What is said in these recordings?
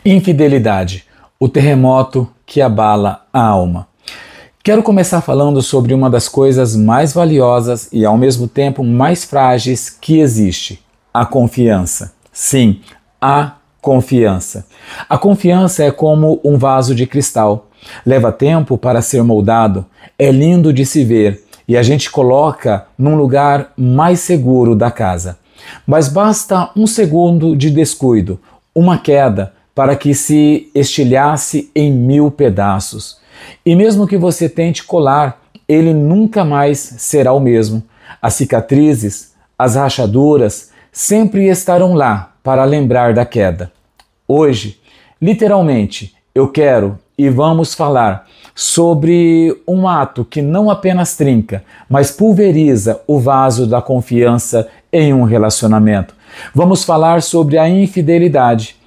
Infidelidade, o terremoto que abala a alma. Quero começar falando sobre uma das coisas mais valiosas e ao mesmo tempo mais frágeis que existe: a confiança. Sim, a confiança. A confiança é como um vaso de cristal. Leva tempo para ser moldado, é lindo de se ver e a gente coloca num lugar mais seguro da casa. Mas basta um segundo de descuido, uma queda, para que se estilhasse em 1000 pedaços. E mesmo que você tente colar, ele nunca mais será o mesmo. As cicatrizes, as rachaduras, sempre estarão lá para lembrar da queda. Hoje, literalmente, eu quero e vamos falar sobre um ato que não apenas trinca, mas pulveriza o vaso da confiança em um relacionamento. Vamos falar sobre a infidelidade.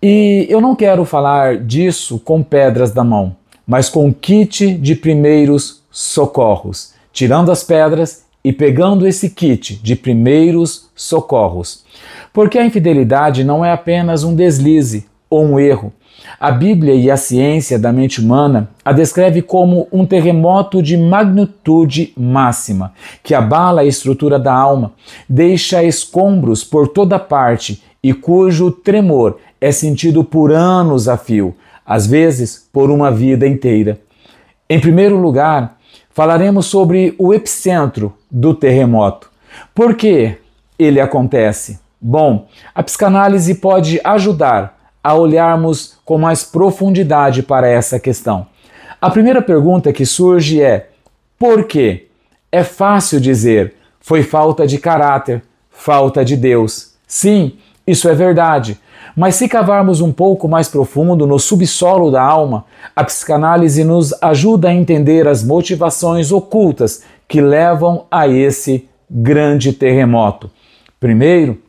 E eu não quero falar disso com pedras da mão, mas com kit de primeiros socorros, tirando as pedras e pegando esse kit de primeiros socorros. Porque a infidelidade não é apenas um deslize ou um erro. A Bíblia e a ciência da mente humana a descreve como um terremoto de magnitude máxima, que abala a estrutura da alma, deixa escombros por toda parte e cujo tremor é sentido por anos a fio, às vezes por uma vida inteira. Em primeiro lugar, falaremos sobre o epicentro do terremoto. Por que ele acontece? Bom, a psicanálise pode ajudar a olharmos com mais profundidade para essa questão. A primeira pergunta que surge é: por quê? É fácil dizer, foi falta de caráter, falta de Deus. Sim, isso é verdade. Mas se cavarmos um pouco mais profundo no subsolo da alma, a psicanálise nos ajuda a entender as motivações ocultas que levam a esse grande terremoto. Primeiro,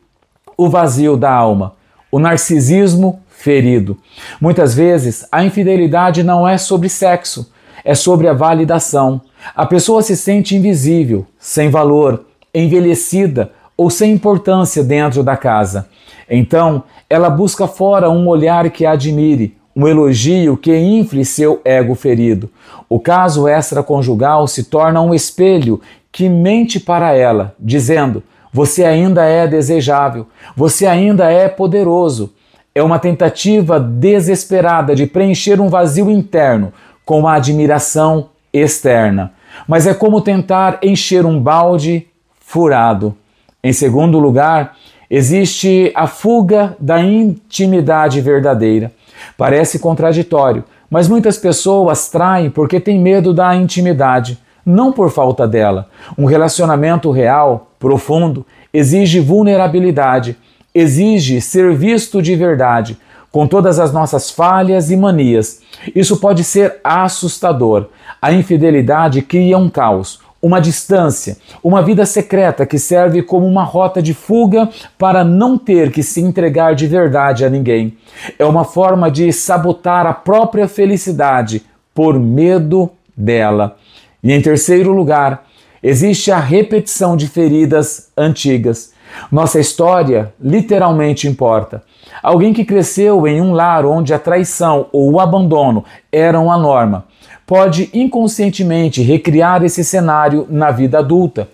o vazio da alma, o narcisismo ferido. Muitas vezes, a infidelidade não é sobre sexo, é sobre a validação. A pessoa se sente invisível, sem valor, envelhecida ou sem importância dentro da casa. Então, ela busca fora um olhar que a admire, um elogio que infle seu ego ferido. O caso extraconjugal se torna um espelho que mente para ela, dizendo: você ainda é desejável, você ainda é poderoso. É uma tentativa desesperada de preencher um vazio interno com a admiração externa. Mas é como tentar encher um balde furado. Em segundo lugar, existe a fuga da intimidade verdadeira. Parece contraditório, mas muitas pessoas traem porque têm medo da intimidade, não por falta dela. Um relacionamento real, profundo, exige vulnerabilidade, exige ser visto de verdade, com todas as nossas falhas e manias. Isso pode ser assustador. A infidelidade cria um caos, uma distância, uma vida secreta que serve como uma rota de fuga para não ter que se entregar de verdade a ninguém. É uma forma de sabotar a própria felicidade por medo dela. E em terceiro lugar, existe a repetição de feridas antigas. Nossa história literalmente importa. Alguém que cresceu em um lar onde a traição ou o abandono eram a norma pode inconscientemente recriar esse cenário na vida adulta.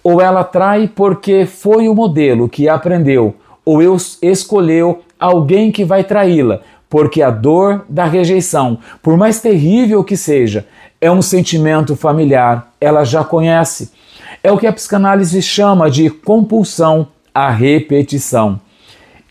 Ou ela trai porque foi o modelo que aprendeu, ou escolheu alguém que vai traí-la, porque a dor da rejeição, por mais terrível que seja, é um sentimento familiar, ela já conhece. É o que a psicanálise chama de compulsão à repetição.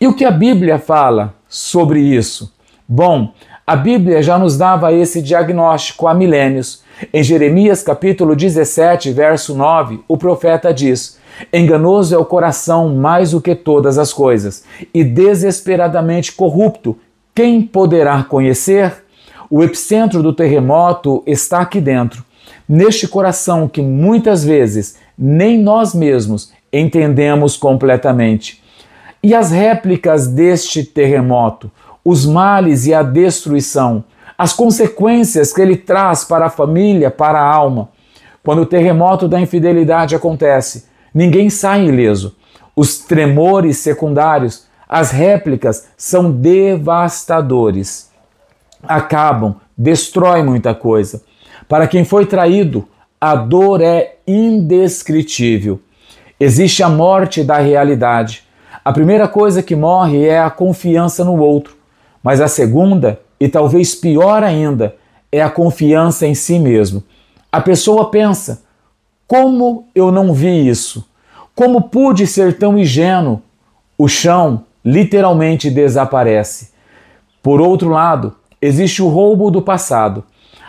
E o que a Bíblia fala sobre isso? Bom, a Bíblia já nos dava esse diagnóstico há milênios. Em Jeremias capítulo 17, verso 9, o profeta diz: enganoso é o coração mais do que todas as coisas, e desesperadamente corrupto, quem poderá conhecer? O epicentro do terremoto está aqui dentro, neste coração que muitas vezes nem nós mesmos entendemos completamente. E as réplicas deste terremoto, os males e a destruição, as consequências que ele traz para a família, para a alma. Quando o terremoto da infidelidade acontece, ninguém sai ileso. Os tremores secundários, As réplicas são devastadores. Acabam, destroem muita coisa. Para quem foi traído, a dor é indescritível. Existe a morte da realidade. A primeira coisa que morre é a confiança no outro, mas a segunda, e talvez pior ainda, é a confiança em si mesmo. A pessoa pensa: como eu não vi isso? Como pude ser tão ingênuo? O chão literalmente desaparece. Por outro lado, existe o roubo do passado.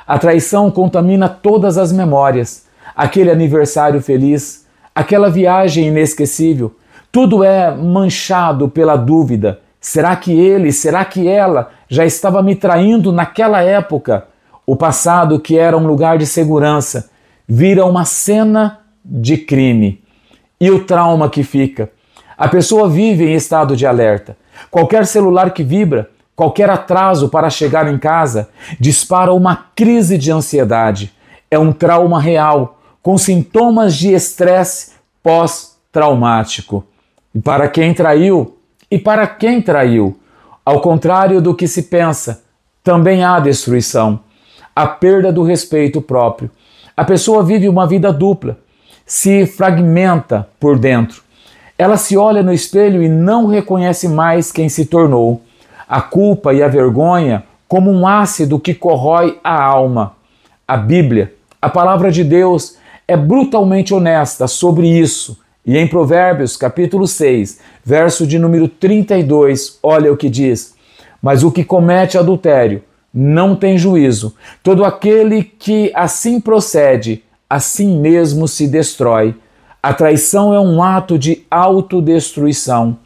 A traição contamina todas as memórias. Aquele aniversário feliz, aquela viagem inesquecível, tudo é manchado pela dúvida. Será que ele, será que ela já estava me traindo naquela época? O passado, que era um lugar de segurança, vira uma cena de crime. E o trauma que fica? A pessoa vive em estado de alerta. Qualquer celular que vibra, qualquer atraso para chegar em casa, dispara uma crise de ansiedade. É um trauma real, com sintomas de estresse pós-traumático. E para quem traiu? Ao contrário do que se pensa, também há destruição. A perda do respeito próprio. A pessoa vive uma vida dupla, se fragmenta por dentro. Ela se olha no espelho e não reconhece mais quem se tornou. A culpa e a vergonha como um ácido que corrói a alma. A Bíblia, a palavra de Deus, é brutalmente honesta sobre isso. E em Provérbios, capítulo 6, verso de número 32, olha o que diz: mas o que comete adultério não tem juízo. Todo aquele que assim procede, assim mesmo se destrói. A traição é um ato de autodestruição.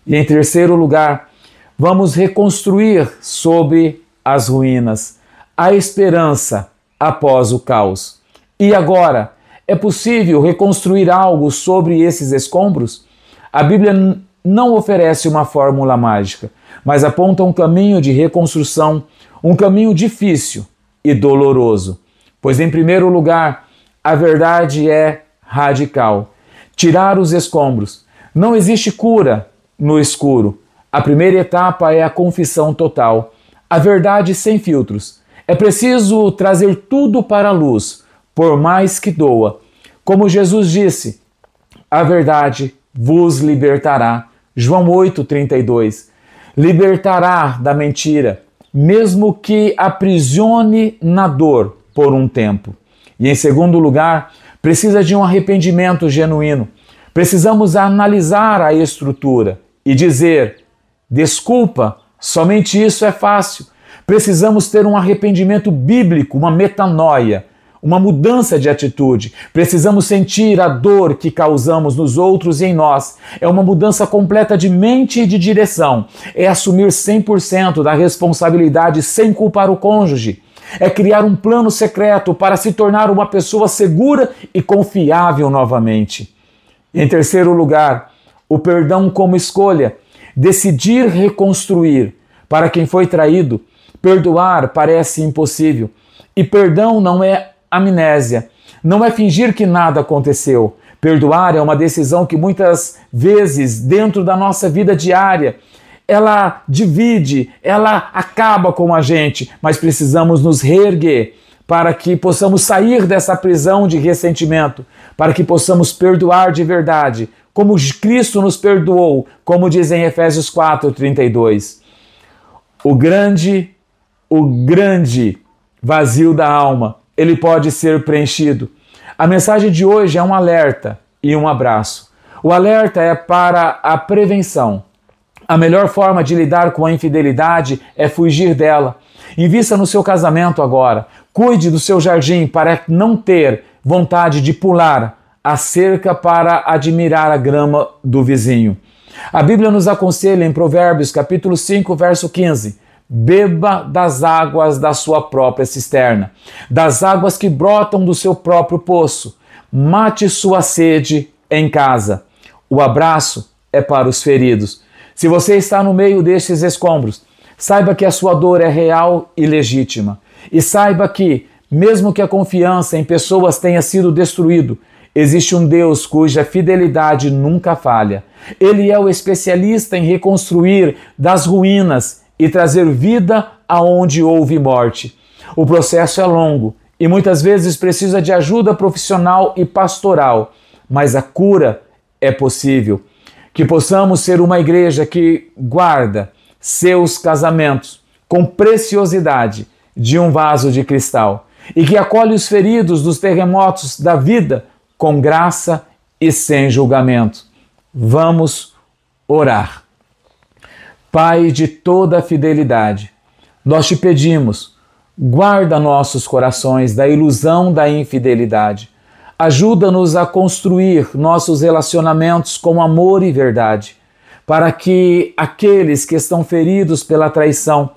E em terceiro lugar, vamos reconstruir sobre as ruínas. A esperança após o caos. E agora, é possível reconstruir algo sobre esses escombros? A Bíblia não oferece uma fórmula mágica, mas aponta um caminho de reconstrução, um caminho difícil e doloroso. Pois, em primeiro lugar, a verdade é radical. Tirar os escombros. Não existe cura no escuro. A primeira etapa é a confissão total. A verdade sem filtros. É preciso trazer tudo para a luz, por mais que doa. Como Jesus disse, a verdade vos libertará. João 8,32. Libertará da mentira, mesmo que aprisione na dor por um tempo. E em segundo lugar, precisa de um arrependimento genuíno. Precisamos analisar a estrutura e dizer: desculpa, somente isso é fácil. Precisamos ter um arrependimento bíblico, uma metanoia, uma mudança de atitude. Precisamos sentir a dor que causamos nos outros e em nós. É uma mudança completa de mente e de direção. É assumir 100% da responsabilidade sem culpar o cônjuge. É criar um plano secreto para se tornar uma pessoa segura e confiável novamente. Em terceiro lugar, o perdão como escolha. Decidir reconstruir. Para quem foi traído, perdoar parece impossível. E perdão não é amnésia. Não é fingir que nada aconteceu. Perdoar é uma decisão que muitas vezes, dentro da nossa vida diária, ela divide, ela acaba com a gente, mas precisamos nos reerguer para que possamos sair dessa prisão de ressentimento, para que possamos perdoar de verdade, como Cristo nos perdoou, como diz em Efésios 4,32. O grande vazio da alma, ele pode ser preenchido. A mensagem de hoje é um alerta e um abraço. O alerta é para a prevenção. A melhor forma de lidar com a infidelidade é fugir dela. Invista no seu casamento agora. Cuide do seu jardim para não ter vontade de pular a cerca para admirar a grama do vizinho. A Bíblia nos aconselha em Provérbios capítulo 5, verso 15. Beba das águas da sua própria cisterna, das águas que brotam do seu próprio poço. Mate sua sede em casa. O abraço é para os feridos. Se você está no meio destes escombros, saiba que a sua dor é real e legítima. E saiba que, mesmo que a confiança em pessoas tenha sido destruído, Existe um Deus cuja fidelidade nunca falha. Ele é o especialista em reconstruir das ruínas e trazer vida aonde houve morte. O processo é longo e muitas vezes precisa de ajuda profissional e pastoral, mas a cura é possível. Que possamos ser uma igreja que guarda seus casamentos com preciosidade de um vaso de cristal e que acolhe os feridos dos terremotos da vida com graça e sem julgamento. Vamos orar. Pai de toda fidelidade, nós te pedimos, guarda nossos corações da ilusão da infidelidade. Ajuda-nos a construir nossos relacionamentos com amor e verdade, para que aqueles que estão feridos pela traição,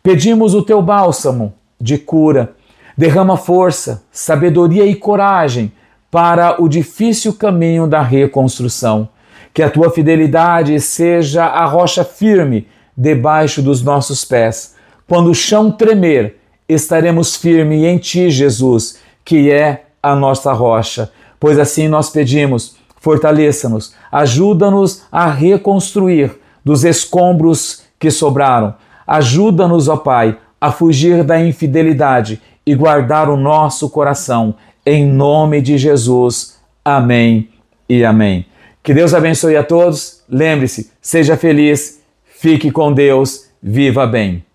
pedimos o teu bálsamo de cura. Derrama força, sabedoria e coragem para o difícil caminho da reconstrução. Que a tua fidelidade seja a rocha firme debaixo dos nossos pés. Quando o chão tremer, estaremos firmes em ti, Jesus, que é a nossa rocha. Pois assim nós pedimos, fortaleça-nos, ajuda-nos a reconstruir dos escombros que sobraram. Ajuda-nos, ó Pai, a fugir da infidelidade e guardar o nosso coração. Em nome de Jesus. Amém e amém. Que Deus abençoe a todos. Lembre-se, seja feliz, fique com Deus, viva bem.